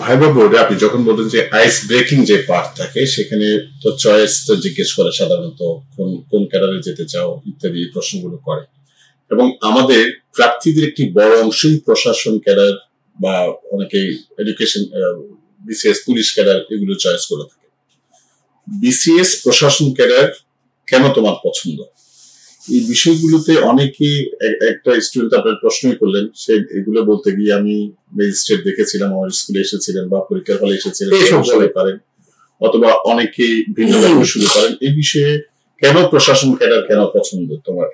Viva বোর্ডে আপনি যখন বলতেন যে আইস ব্রেকিং যে পার্ট থাকে সেখানে তো চয়েস তো জিজ্ঞেস করে সাধারণত কোন কোন ক্যাডারে যেতে চাও ইত্যাদি প্রশ্নগুলো করে, এবং আমাদের প্রার্থীদের একটি বড় অংশই প্রশাসন ক্যাডার বা অনেকেই এডুকেশন বিসিএস পুলিশ ক্যাডার এগুলো চয়েস করে থাকে। বিসিএস প্রশাসন ক্যাডার কেন তোমার পছন্দ? এই বিষয়গুলোতে অনেকে একটা স্টুডেন্ট আপনার প্রশ্নই করলেন, সে এগুলো বলতে গিয়ে আমি ম্যাজিস্ট্রেট দেখেছিলাম, আমার স্কুলে এসেছিলেন বা পরীক্ষার হলে এসেছিলেন পারেন, অথবা অনেকেই ভিন্ন শুরু করেন। এই বিষয়ে কেন প্রশাসন ক্যাডার কেন পছন্দ তোমার,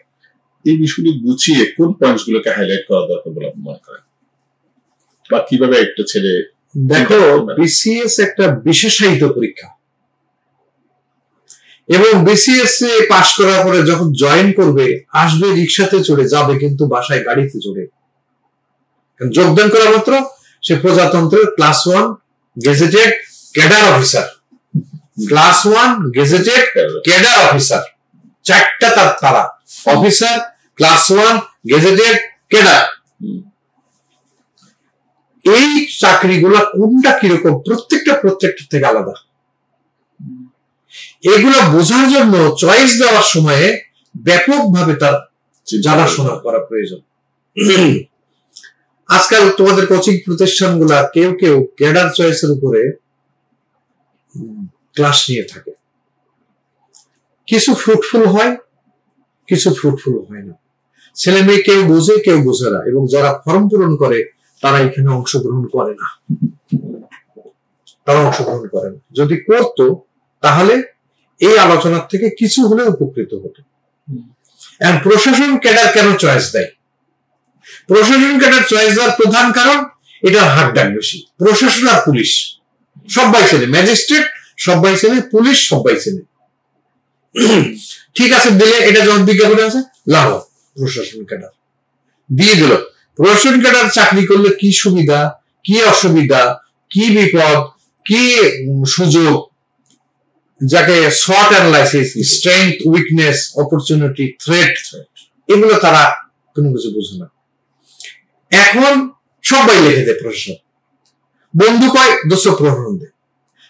এই বিষয়গুলি গুছিয়ে কোন পয়েন্টস গুলোকে হাইলাইট করা দরকার বলে আপনি মনে করেন, বা কিভাবে একটা ছেলে? দেখো, বিসিএস একটা বিশেষায়িত পরীক্ষা, এবং বিসিএস এ পাশ করার পরে যখন জয়েন করবে আসবে রিক্সাতে চড়ে, যাবে কিন্তু বাসায় গাড়িতে চড়ে। যোগদান করা মাত্র সে প্রজাতন্ত্রের class 1 gazetted cadre officer, class 1 gazetted cadre officer, চারটা তারা অফিসার, ক্লাস 1 গেজেটেড ক্যাডার। এই চাকরিগুলো কোনটা কিরকম প্রত্যেকটা থেকে আলাদা। এগুলো বোঝার জন্য চয়েস দেওয়ার সময়ে ব্যাপকভাবে তার জানাশোনা করা প্রয়োজন। আজকাল তোমাদের কোচিং প্রতিষ্ঠানগুলা কেউ কেউ ক্যাডার চয়েসের উপরে ক্লাস নিয়ে থাকে, কিছু ফ্রুটফুল হয়, কিছু ফ্রুটফুল হয় না। ছেলে মেয়ে কেউ বোঝে কেউ বোঝে না, এবং যারা ফর্ম পূরণ করে তারা এখানে অংশগ্রহণ করে না, যদি করতো তাহলে এই আলোচনার থেকে কিছু হলে উপকৃত হতো। প্রশাসন ক্যাডার কেন চয়েস দেয়? প্রশাসন ক্যাডার চয়েস দেওয়ার প্রধান কারণ এটা হাকডাক বেশি। প্রশাসন আর পুলিশ সবাই চেনে, ম্যাজিস্ট্রেট সবাই চেনে, পুলিশ সবাই চেনে। ঠিক আছে, দিলে এটা যখন বিজ্ঞাপনে আছে লাভ, প্রশাসন ক্যাডার দিয়ে দিল। প্রশাসন ক্যাডার চাকরি করলে কি সুবিধা, কি অসুবিধা, কি বিপদ, কি সুযোগ, যাকে SWOT analysis, strength, weakness, opportunity, threat, এগুলো তারা কোনো কিছু বুঝে না। এখন সবাই লিখে দেয় প্রশ্ন, বন্ধু কয় দোস্ত প্রশ্ন দে,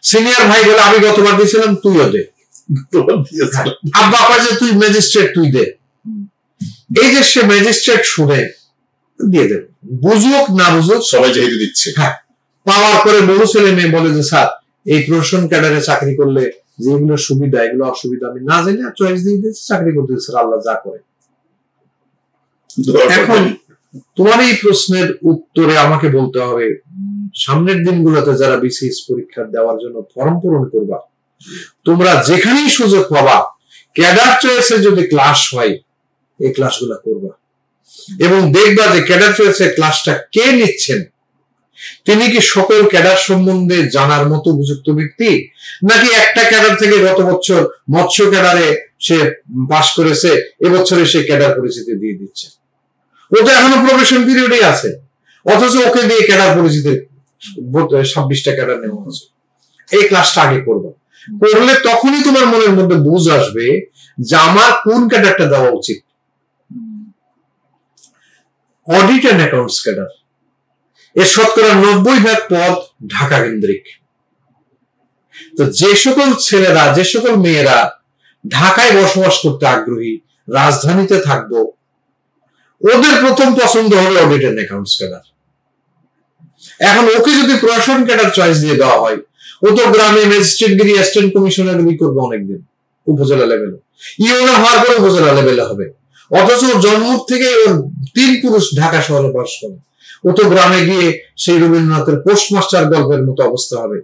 সিনিয়র ভাই বলে আমি গতবার দিয়েছিলাম তুইও দে, আব্বা কয় যে তুই ম্যাজিস্ট্রেট তুই দে। এই যে সে ম্যাজিস্ট্রেট শুনে দিয়ে দেবে, বুঝুক না বুঝুক সবাই যেহেতু দিচ্ছে। হ্যাঁ, পাওয়ার পরে বহু ছেলে মেয়ে বলে যে স্যার এই প্রশাসন ক্যাডারে চাকরি করলে যেগুলো সুবিধা এগুলো অসুবিধা আমি না জানি, চয়েস দিয়ে দিয়েছি, চাকরি করতে স্যার আল্লাহ যা করে। এখন তোমার এই প্রশ্নের উত্তরে আমাকে বলতে হবে, সামনের দিনগুলোতে যারা বিসিএস পরীক্ষা দেওয়ার জন্য ফর্ম পূরণ করবা, তোমরা যেখানেই সুযোগ পাবা ক্যাডার চয়েসে যদি ক্লাস হয় এই ক্লাসগুলো করবা, এবং দেখবা যে ক্যাডার চয়েসে ক্লাসটা কে নিচ্ছেন, তিনি কি সকল ক্যাডার সম্বন্ধে জানার মতো উপযুক্ত ব্যক্তি, নাকি একটা ক্যাডার থেকে গত বছর মৎস্য ক্যাডারে সে পাস করেছে, এবছরে সে ক্যাডার পরিচিতি দিয়ে দিচ্ছে। ও তো এখনো প্রবেশন পিরিয়ডে আছে, অথচ ওকে দিয়ে ক্যাডার পরিচিতি 26টা ক্যাডার নেওয়া হয়েছে। এই ক্লাসটা আগে করবো, করলে তখনই তোমার মনের মধ্যে বুঝ আসবে যে আমার কোন ক্যাডারটা দেওয়া উচিত। অডিট এন্ড অ্যাকাউন্টস ক্যাডার, এর শতকরা 90% পদ ঢাকা কেন্দ্রিক। তো যে সকল ছেলেরা, যে সকল মেয়েরা ঢাকায় বসবাস করতে আগ্রহী, রাজধানীতে থাকবো, ওদের প্রথম পছন্দ হবে অডিট এন্ড অ্যাকাউন্টস ক্যাডার। এখন ওকে যদি প্রশাসন ক্যাডার চয়েস দিয়ে দেওয়া হয়, ও তো গ্রামে ম্যাজিস্ট্রেটগিরি, অ্যাসিস্ট্যান্ট কমিশনারগিরি করবে অনেকদিন, উপজেলা লেভেলে, ইউনো হওয়ার পরে উপজেলা লেভেলে হবে, অথচ জন্ম থেকে ওর 3 পুরুষ ঢাকা শহরে বাস করে, ও তো গ্রামে গিয়ে সেই রবীন্দ্রনাথের পোস্টমাস্টার গল্পের মতো অবস্থা হবে।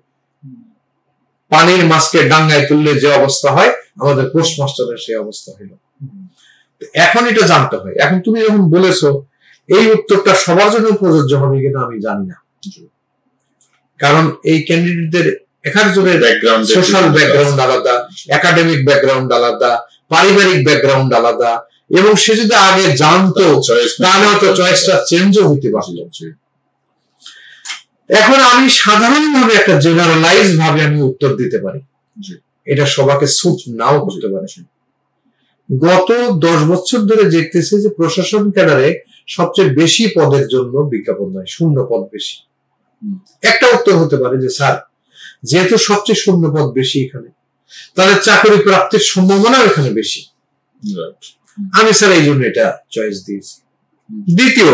পানির মাছকে ডাঙ্গায় তুললে যে অবস্থা হয়, আমাদের পোস্টমাস্টারের সেই অবস্থা হইল। এখন এটা জানতে হয়। এখন তুমি যখন বলেছো এই উত্তরটা সবার জন্য প্রযোজ্য হবে কিনা আমি জানি না, কারণ এই ক্যান্ডিডেটদের একজনের ব্যাকগ্রাউন্ড, সোশ্যাল ব্যাকগ্রাউন্ড আলাদা, একাডেমিক ব্যাকগ্রাউন্ড আলাদা, পারিবারিক ব্যাকগ্রাউন্ড আলাদা, এবং সে যদি আগে জানতো তাহলে হয়তো চয়েসটা চেঞ্জও হইতে পারত। এখন আমি সাধারণভাবে একটা জেনারেলাইজ ভাবে আমি উত্তর দিতে পারি, এটা সবাইকে সুট নাও করতে পারে। গত 10 বছর ধরে দেখতেছে যে প্রশাসন ক্যাডারে সবচেয়ে বেশি পদের জন্য বিজ্ঞাপন হয়, 0 পদ বেশি, একটা উত্তর হতে পারে যে স্যার যেহেতু সবচেয়ে শূন্য পদ বেশি এখানে, তাহলে চাকরি প্রাপ্তির সম্ভাবনা এখানে বেশি, আমি স্যার এই জন্য এটা চয়েস দিয়েছি। দ্বিতীয়,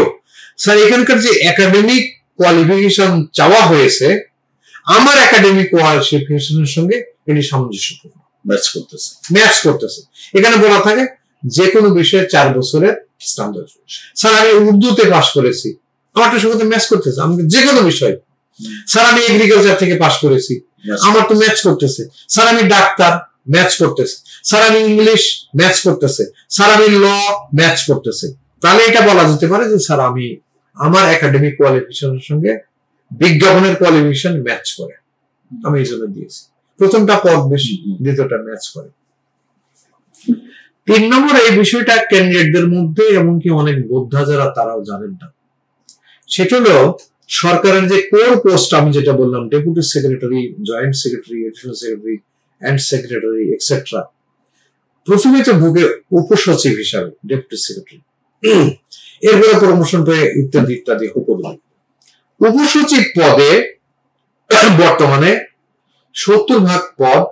স্যার এখানকার যে একাডেমিক কোয়ালিফিকেশন চাওয়া হয়েছে আমার একাডেমিক কোয়ালিফিকেশনের সঙ্গে এটি সামঞ্জস্যপূর্ণ, ম্যাচ করতেছে। এখানে বলা থাকে যে কোনো বিষয়ে 4 বছরের স্ট্যান্ডার্ড। স্যার আমি উর্দুতে পাস করেছি, আমারটা সাথে ম্যাচ করতেছে, আমি যে কোনো বিষয়। স্যার আমি এগ্রিকালচার থেকে পাস করেছি, আমার তো ম্যাচ করতেছে। স্যার আমি ডাক্তার, ম্যাচ করতেছে। স্যার আমি ইংলিশ, ম্যাচ করতেছে। স্যার আমি ল, ম্যাচ করতেছে। তাহলে এটা বলা যেতে পারে যে স্যার আমি আমার একাডেমিক কোয়ালিফিকেশনের সঙ্গে বিজ্ঞাপনের কোয়ালিফিকেশন ম্যাচ করে, আমি এই জন্য দিয়েছি। প্রথমটা পদ বেশি, দ্বিতীয়টা ম্যাচ করে। 3 নম্বর, এই বিষয়টা ক্যান্ডিডেটদের মধ্যে এমনকি অনেক বোদ্ধা যারা তারাও জানেন না, সেটা হলো সরকারের যে কোর পোস্ট আমি যেটা বললাম, deputy secretary, joint secretary, additional secretary and secretary etcetera, প্রথমে তো ঢুকে উপসচিব হিসাবে ডেপুটি সেক্রেটারি, এরপরে প্রমোশন পেয়ে ইত্যাদি ইত্যাদি উপসচিব পদে বর্তমানে 70% পদ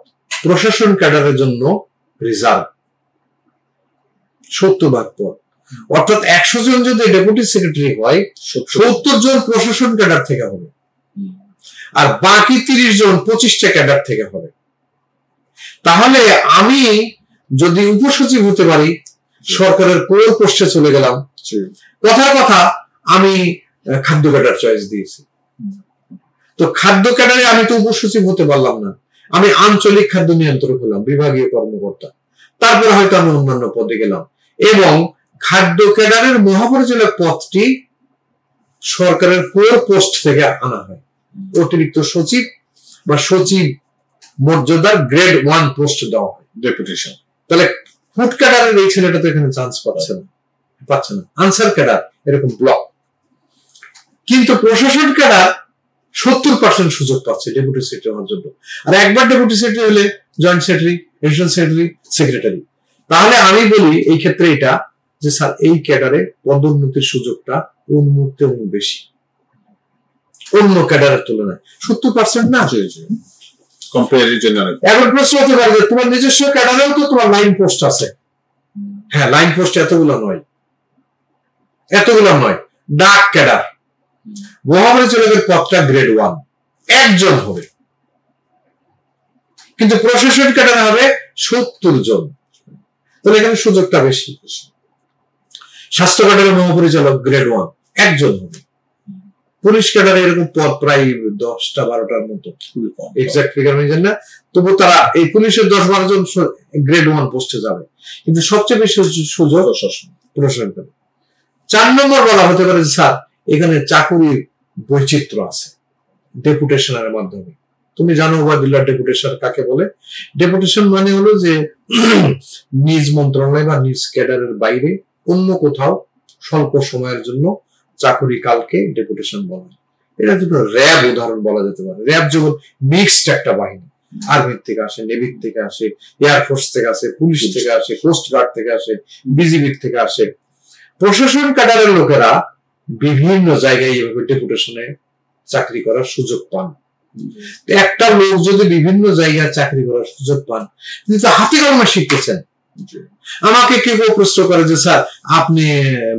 প্রশাসন ক্যাডারের জন্য রিজার্ভ। 70% পদ, অর্থাৎ 100 জন যদি ডেপুটি সেক্রেটারি হয় 70 জন প্রশাসন ক্যাডার থেকে হবে, আর বাকি 30 জন 25টা ক্যাডার থেকে হবে। তাহলে আমি যদি উপসচিব হতে পারি, সরকারের কোর পোস্টে চলে গেলাম, কথার কথা আমি খাদ্য ক্যাডার চয়েস দিয়েছি। তো খাদ্য ক্যাডারে আমি তো উপসচিব হতে পারলাম না, আমি আঞ্চলিক খাদ্য নিয়ন্ত্রক হলাম, বিভাগীয় কর্মকর্তা। তারপরে হয়তো আমি অন্যান্য পদে গেলাম, এবং খাদ্য ক্যাডারের মহাপরিচালক পদটি সরকারের কোর পোস্ট থেকে আনা হয়, অতিরিক্ত সচিব বা সচিব মর্যাদার গ্রেড 1 পোস্ট দেওয়া হয়, ডেপুটেশন। তাহলে ফুড ক্যাডারের এই ছেলেটা তো এখানে চান্স পাচ্ছে না, আনসার ক্যাডার এরকম ব্লক। কিন্তু প্রশাসন ক্যাডার 70% সুযোগ পাচ্ছে ডেপুটি সেক্রেটারি হওয়ার জন্য। আর একবার ডেপুটি সেক্রেটারি হলে joint secretary, additional secretary, secretary. তাহলে আমি বলি এই ক্ষেত্রে এটা যে স্যার এই ক্যাডারে পদোন্নতির সুযোগটা উন্মুক্ত এবং বেশি অন্য ক্যাডারের তুলনায়। 70% না, এখন প্রশ্ন হতে পারে যে তোমার নিজস্ব ক্যাডারেও তো তোমার লাইন পোস্ট আছে। হ্যাঁ, লাইন পোস্ট এতগুলো নয়। ডাক ক্যাডার মহাপরিচালকের পদটা গ্রেড 1, একজন হবে, কিন্তু প্রশাসন ক্যাডার হবে 70 জন। তাহলে এখানে সুযোগটা বেশি। স্বাস্থ্য ক্যাডারের মহাপরিচালক গ্রেড 1, একজন হবে। পুলিশ ক্যাডারে এরকম পদ প্রায় 10-12টার মতো, এক্সাক্ট ফিগার আমি জানি না, তবু তারা এই পুলিশের 10-12 জন গ্রেড 1 পোস্টে যাবে, কিন্তু সবচেয়ে বেশি সুযোগ প্রশাসন ক্যাডার। 4 নম্বর বলা হতে পারে স্যার এখানে চাকুরির বৈচিত্র্য আছে ডেপুটেশনের মাধ্যমে। তুমি জানো ওবায়দুল্লাহ ডেপুটেশন কাকে বলে? ডেপুটেশন মানে হলো যে নিজ মন্ত্রণালয় বা নিজ ক্যাডারের বাইরে অন্য কোথাও স্বল্প সময়ের জন্য চাকুরি কালকে ডেপুটেশন বলা হয়। এটা দুটো র্যাব উদাহরণ বলা যেতে পারে। র্যাব যেমন মিক্সড একটা বাহিনী, আর্মির থেকে আসে, নেভির থেকে আসে, এয়ারফোর্স থেকে আসে, পুলিশ থেকে আসে, কোস্ট গার্ড থেকে আসে, বিজিবির থেকে আসে। প্রশাসন ক্যাডারের লোকেরা বিভিন্ন জায়গায় এইভাবে ডেপুটেশনে চাকরি করার সুযোগ পান। একটা লোক যদি বিভিন্ন জায়গায় চাকরি করার সুযোগ পান, কিন্তু হাতে কলমে শিখতেছেন। আমাকে কেউ প্রশ্ন করে যে স্যার আপনি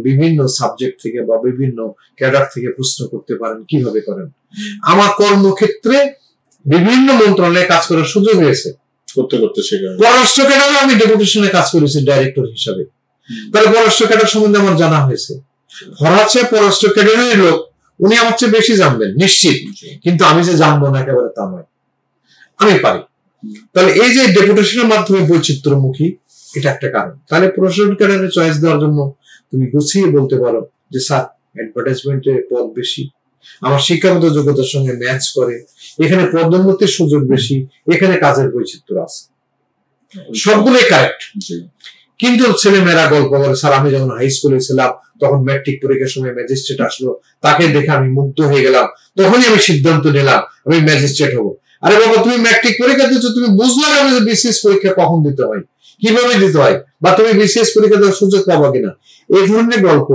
বিভিন্ন সাবজেক্ট থেকে বা বিভিন্ন ক্যাডার থেকে প্রশ্ন করতে পারেন, কিভাবে করেন? আমার কর্মক্ষেত্রে বিভিন্ন মন্ত্রণালয়ে কাজ করার সুযোগ হয়েছে, পররাষ্ট্র ক্যাডারে আমি ডেপুটেশনে কাজ করেছি ডাইরেক্টর হিসাবে। তাহলে পররাষ্ট্র ক্যাডার সম্বন্ধে আমার জানা হয়েছে। ফরাচ্ছে পররাষ্ট্র ক্যাডারের লোক, উনি আমার চেয়ে বেশি জানবেন নিশ্চিত, কিন্তু আমি যে জানবো না একেবারে তা নয়, আমি পারি। তাহলে এই যে ডেপুটেশনের মাধ্যমে বৈচিত্র্যমুখী, এটা একটা কারণ। তাহলে প্রশাসন ক্যাডারে চয়েস দেওয়ার জন্য তুমি গুছিয়ে বলতে পারো যে স্যার অ্যাডভার্টাইজমেন্টে পদ বেশি, আমার শিক্ষাগত যোগ্যতার সঙ্গে ম্যাচ করে, এখানে পদোন্নতির সুযোগ বেশি, এখানে কাজের বৈচিত্র্য আছে, সবগুলোই কারেক্ট। কিন্তু ছেলেমেয়েরা গল্প করে স্যার আমি যখন হাই স্কুলে ছিলাম তখন ম্যাট্রিক পরীক্ষার সময় ম্যাজিস্ট্রেট আসলো, তাকে দেখে আমি মুগ্ধ হয়ে গেলাম, তখনই আমি সিদ্ধান্ত নিলাম আমি ম্যাজিস্ট্রেট হবো। আরে বাবা, তুমি ম্যাট্রিক পরীক্ষা দিচ্ছ, তুমি বুঝলে না যে বিসিএস পরীক্ষা কখন দিতে হয়, কিভাবে দিতে হয়, বা তুমি বিসিএস পরীক্ষা দেওয়ার সুযোগ পাবা কিনা। এই ধরনের গল্প,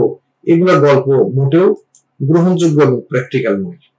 এগুলো গল্প মোটেও গ্রহণযোগ্য এবং প্র্যাকটিক্যাল নয়।